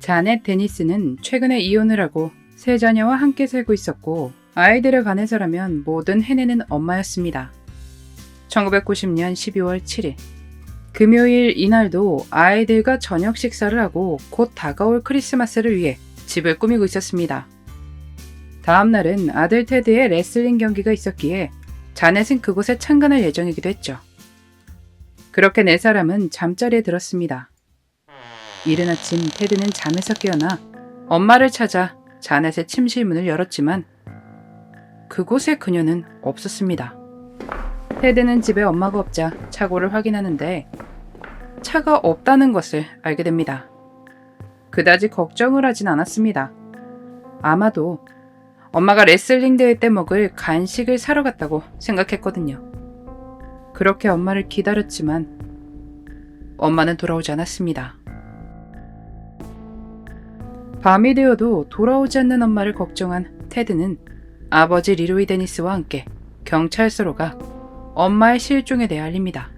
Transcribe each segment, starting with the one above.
자넷 데니스는 최근에 이혼을 하고 세 자녀와 함께 살고 있었고 아이들에 관해서라면 뭐든 해내는 엄마였습니다. 1990년 12월 7일 금요일 이날도 아이들과 저녁 식사를 하고 곧 다가올 크리스마스를 위해 집을 꾸미고 있었습니다. 다음 날은 아들 테드의 레슬링 경기가 있었기에 자넷은 그곳에 참관할 예정이기도 했죠. 그렇게 네 사람은 잠자리에 들었습니다. 이른 아침 테드는 잠에서 깨어나 엄마를 찾아 자넷의 침실 문을 열었지만 그곳에 그녀는 없었습니다. 테드는 집에 엄마가 없자 차고를 확인하는데 차가 없다는 것을 알게 됩니다. 그다지 걱정을 하진 않았습니다. 아마도 엄마가 레슬링 대회 때 먹을 간식을 사러 갔다고 생각했거든요. 그렇게 엄마를 기다렸지만 엄마는 돌아오지 않았습니다. 밤이 되어도 돌아오지 않는 엄마를 걱정한 테드는 아버지 리로이 데니스와 함께 경찰서로 가 엄마의 실종에 대해 알립니다.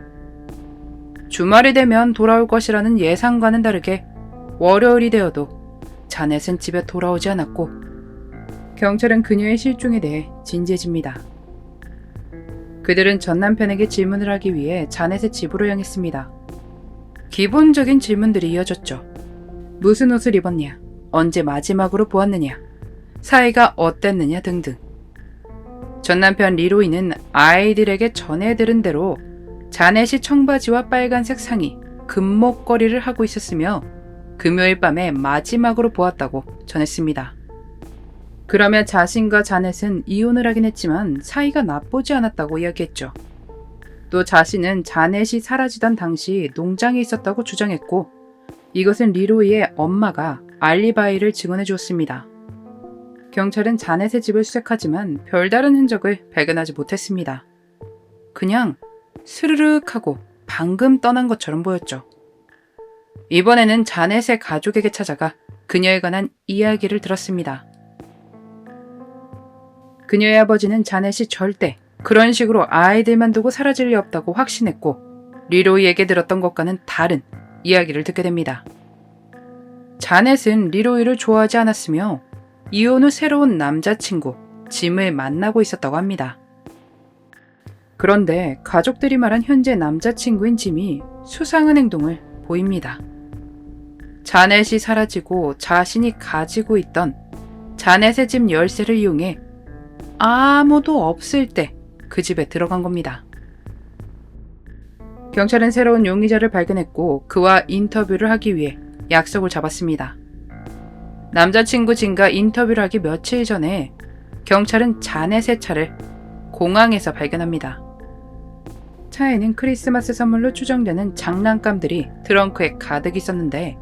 주말이 되면 돌아올 것이라는 예상과는 다르게 월요일이 되어도 자넷은 집에 돌아오지 않았고 경찰은 그녀의 실종에 대해 진지해집니다. 그들은 전 남편에게 질문을 하기 위해 자넷의 집으로 향했습니다. 기본적인 질문들이 이어졌죠. 무슨 옷을 입었냐? 언제 마지막으로 보았느냐? 사이가 어땠느냐 등등. 전 남편 리로이는 아이들에게 전해 들은 대로 자넷이 청바지와 빨간색 상의, 금목걸이를 하고 있었으며 금요일 밤에 마지막으로 보았다고 전했습니다. 그러면 자신과 자넷은 이혼을 하긴 했지만 사이가 나쁘지 않았다고 이야기했죠. 또 자신은 자넷이 사라지던 당시 농장에 있었다고 주장했고 이것은 리로이의 엄마가 알리바이를 증언해 주었습니다. 경찰은 자넷의 집을 수색하지만 별다른 흔적을 발견하지 못했습니다. 그냥 스르륵 하고 방금 떠난 것처럼 보였죠. 이번에는 자넷의 가족에게 찾아가 그녀에 관한 이야기를 들었습니다. 그녀의 아버지는 자넷이 절대 그런 식으로 아이들만 두고 사라질 리 없다고 확신했고 리로이에게 들었던 것과는 다른 이야기를 듣게 됩니다. 자넷은 리로이를 좋아하지 않았으며 이혼 후 새로운 남자친구 짐을 만나고 있었다고 합니다. 그런데 가족들이 말한 현재 남자친구인 짐이 수상한 행동을 보입니다. 자넷이 사라지고 자신이 가지고 있던 자넷의 집 열쇠를 이용해 아무도 없을 때 그 집에 들어간 겁니다. 경찰은 새로운 용의자를 발견했고 그와 인터뷰를 하기 위해 약속을 잡았습니다. 남자친구 진과 인터뷰를 하기 며칠 전에 경찰은 자넷의 차를 공항에서 발견합니다. 차에는 크리스마스 선물로 추정되는 장난감들이 트렁크에 가득 있었는데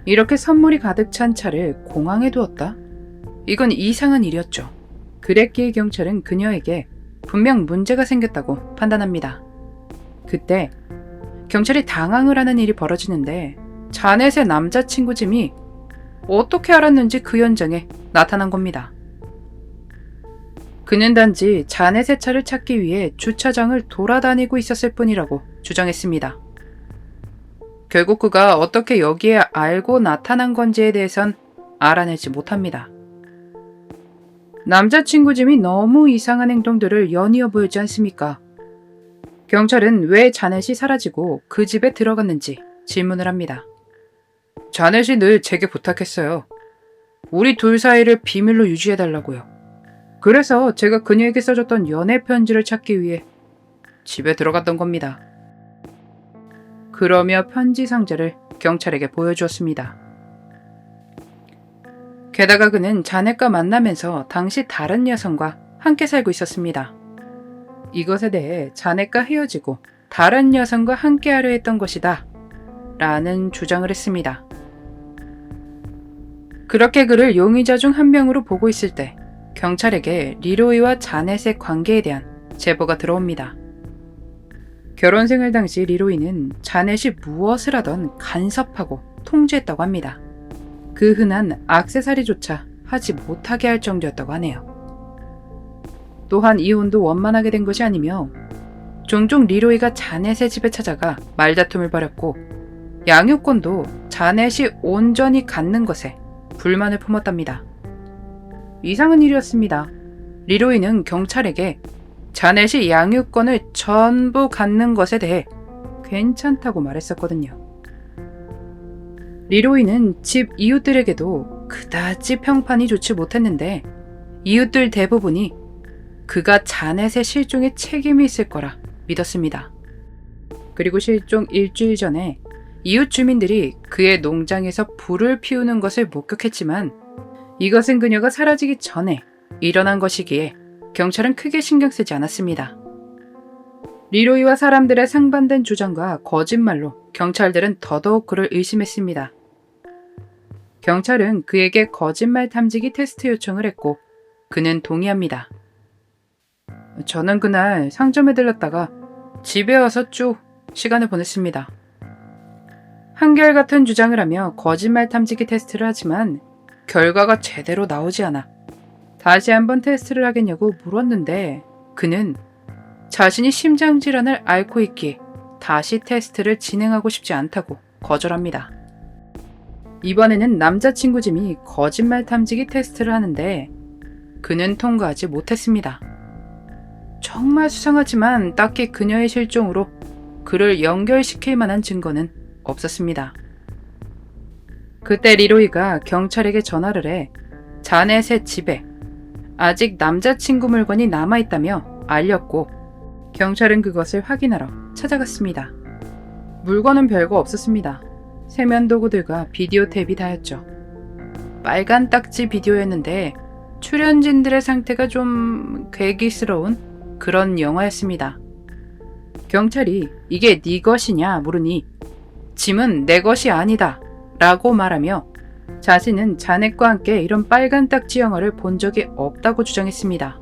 이렇게 선물이 가득 찬 차를 공항에 두었다? 이건 이상한 일이었죠. 그랬기에 경찰은 그녀에게 분명 문제가 생겼다고 판단합니다. 그때 경찰이 당황을 하는 일이 벌어지는데 자넷의 남자친구 짐이 어떻게 알았는지 그 현장에 나타난 겁니다. 그는 단지 자넷의 차를 찾기 위해 주차장을 돌아다니고 있었을 뿐이라고 주장했습니다. 결국 그가 어떻게 여기에 알고 나타난 건지에 대해선 알아내지 못합니다. 남자친구 짐이 너무 이상한 행동들을 연이어 보이지 않습니까? 경찰은 왜 자넷이 사라지고 그 집에 들어갔는지 질문을 합니다. 자넷이 늘 제게 부탁했어요. 우리 둘 사이를 비밀로 유지해달라고요. 그래서 제가 그녀에게 써줬던 연애 편지를 찾기 위해 집에 들어갔던 겁니다. 그러며 편지 상자를 경찰에게 보여주었습니다. 게다가 그는 자넷과 만나면서 당시 다른 여성과 함께 살고 있었습니다. 이것에 대해 자넷과 헤어지고 다른 여성과 함께하려 했던 것이다 라는 주장을 했습니다. 그렇게 그를 용의자 중 한 명으로 보고 있을 때 경찰에게 리로이와 자넷의 관계에 대한 제보가 들어옵니다. 결혼 생활 당시 리로이는 자넷이 무엇을 하던 간섭하고 통제했다고 합니다. 그 흔한 액세서리조차 하지 못하게 할 정도였다고 하네요. 또한 이혼도 원만하게 된 것이 아니며 종종 리로이가 자넷의 집에 찾아가 말다툼을 벌였고 양육권도 자넷이 온전히 갖는 것에 불만을 품었답니다. 이상한 일이었습니다. 리로이는 경찰에게 자넷이 양육권을 전부 갖는 것에 대해 괜찮다고 말했었거든요. 리로이는 집 이웃들에게도 그다지 평판이 좋지 못했는데 이웃들 대부분이 그가 자넷의 실종에 책임이 있을 거라 믿었습니다. 그리고 실종 일주일 전에 이웃 주민들이 그의 농장에서 불을 피우는 것을 목격했지만 이것은 그녀가 사라지기 전에 일어난 것이기에 경찰은 크게 신경 쓰지 않았습니다. 리로이와 사람들의 상반된 주장과 거짓말로 경찰들은 더더욱 그를 의심했습니다. 경찰은 그에게 거짓말 탐지기 테스트 요청을 했고 그는 동의합니다. 저는 그날 상점에 들렀다가 집에 와서 쭉 시간을 보냈습니다. 한결같은 주장을 하며 거짓말 탐지기 테스트를 하지만 결과가 제대로 나오지 않아 다시 한번 테스트를 하겠냐고 물었는데 그는 자신이 심장질환을 앓고 있기에 다시 테스트를 진행하고 싶지 않다고 거절합니다. 이번에는 남자친구 짐이 거짓말 탐지기 테스트를 하는데 그는 통과하지 못했습니다. 정말 수상하지만 딱히 그녀의 실종으로 그를 연결시킬 만한 증거는 없었습니다. 그때 리로이가 경찰에게 전화를 해 자넷의 집에 아직 남자친구 물건이 남아있다며 알렸고 경찰은 그것을 확인하러 찾아갔습니다. 물건은 별거 없었습니다. 세면도구들과 비디오 테이프 다였죠. 빨간 딱지 비디오였는데 출연진들의 상태가 좀 괴기스러운 그런 영화였습니다. 경찰이 이게 네 것이냐 물으니 짐은 내 것이 아니다 라고 말하며 자신은 자넷과 함께 이런 빨간 딱지 영화를 본 적이 없다고 주장했습니다.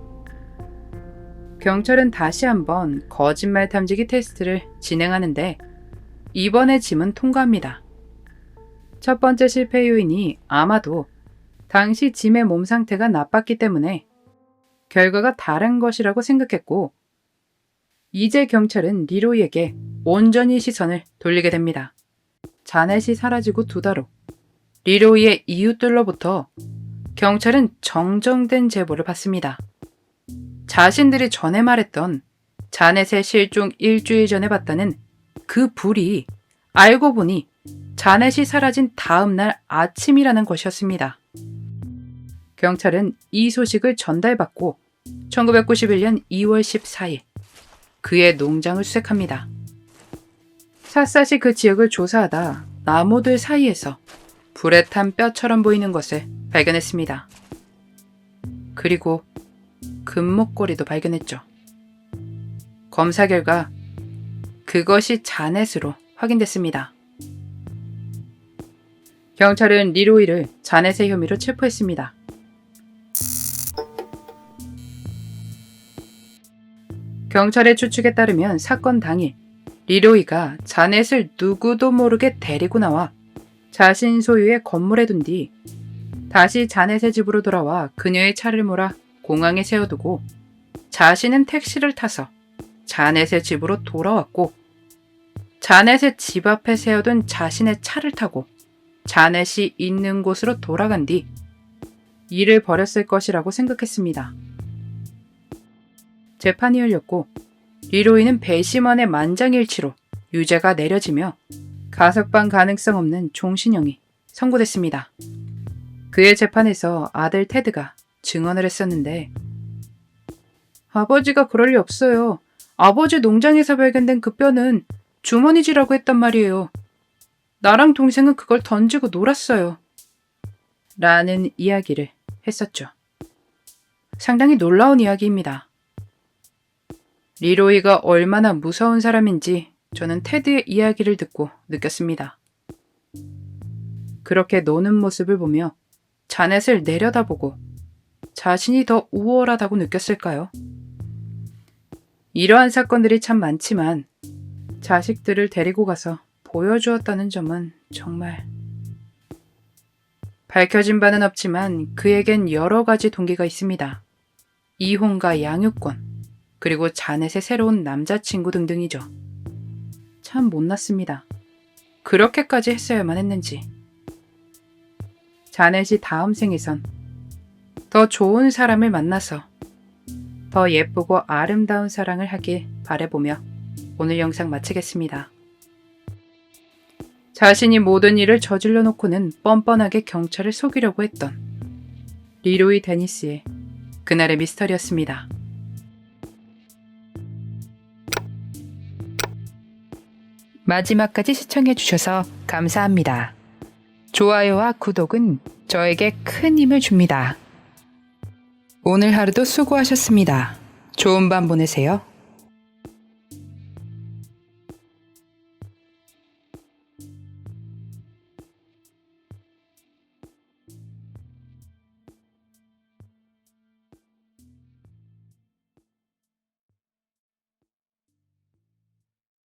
경찰은 다시 한번 거짓말 탐지기 테스트를 진행하는데 이번에 짐은 통과합니다. 첫 번째 실패 요인이 아마도 당시 짐의 몸 상태가 나빴기 때문에 결과가 다른 것이라고 생각했고 이제 경찰은 리로이에게 온전히 시선을 돌리게 됩니다. 자넷이 사라지고 2달 후 리로이의 이웃들로부터 경찰은 정정된 제보를 받습니다. 자신들이 전에 말했던 자넷의 실종 일주일 전에 봤다는 그 불이 알고 보니 자넷이 사라진 다음 날 아침이라는 것이었습니다. 경찰은 이 소식을 전달받고 1991년 2월 14일 그의 농장을 수색합니다. 샅샅이 그 지역을 조사하다 나무들 사이에서 불에 탄 뼈처럼 보이는 것을 발견했습니다. 그리고 금목걸이도 발견했죠. 검사 결과 그것이 자넷으로 확인됐습니다. 경찰은 리로이를 자넷의 혐의로 체포했습니다. 경찰의 추측에 따르면 사건 당일 리로이가 자넷을 누구도 모르게 데리고 나와 자신 소유의 건물에 둔 뒤 다시 자넷의 집으로 돌아와 그녀의 차를 몰아 공항에 세워두고 자신은 택시를 타서 자넷의 집으로 돌아왔고 자넷의 집 앞에 세워둔 자신의 차를 타고 자넷이 있는 곳으로 돌아간 뒤 일을 벌였을 것이라고 생각했습니다. 재판이 열렸고 리로이는 배심원의 만장일치로 유죄가 내려지며 가석방 가능성 없는 종신형이 선고됐습니다. 그의 재판에서 아들 테드가 증언을 했었는데 아버지가 그럴 리 없어요. 아버지 농장에서 발견된 그 뼈는 주머니쥐라고 했단 말이에요. 나랑 동생은 그걸 던지고 놀았어요. 라는 이야기를 했었죠. 상당히 놀라운 이야기입니다. 리로이가 얼마나 무서운 사람인지 저는 테드의 이야기를 듣고 느꼈습니다. 그렇게 노는 모습을 보며 자넷을 내려다보고 자신이 더 우월하다고 느꼈을까요? 이러한 사건들이 참 많지만 자식들을 데리고 가서 보여주었다는 점은 정말 밝혀진 바는 없지만 그에겐 여러 가지 동기가 있습니다. 이혼과 양육권, 그리고 자넷의 새로운 남자친구 등등이죠. 참 못났습니다. 그렇게까지 했어야만 했는지. 자넷이 다음 생에선 더 좋은 사람을 만나서 더 예쁘고 아름다운 사랑을 하길 바라보며 오늘 영상 마치겠습니다. 자신이 모든 일을 저질러 놓고는 뻔뻔하게 경찰을 속이려고 했던 리로이 데니스의 그날의 미스터리였습니다. 마지막까지 시청해주셔서 감사합니다. 좋아요와 구독은 저에게 큰 힘을 줍니다. 오늘 하루도 수고하셨습니다. 좋은 밤 보내세요.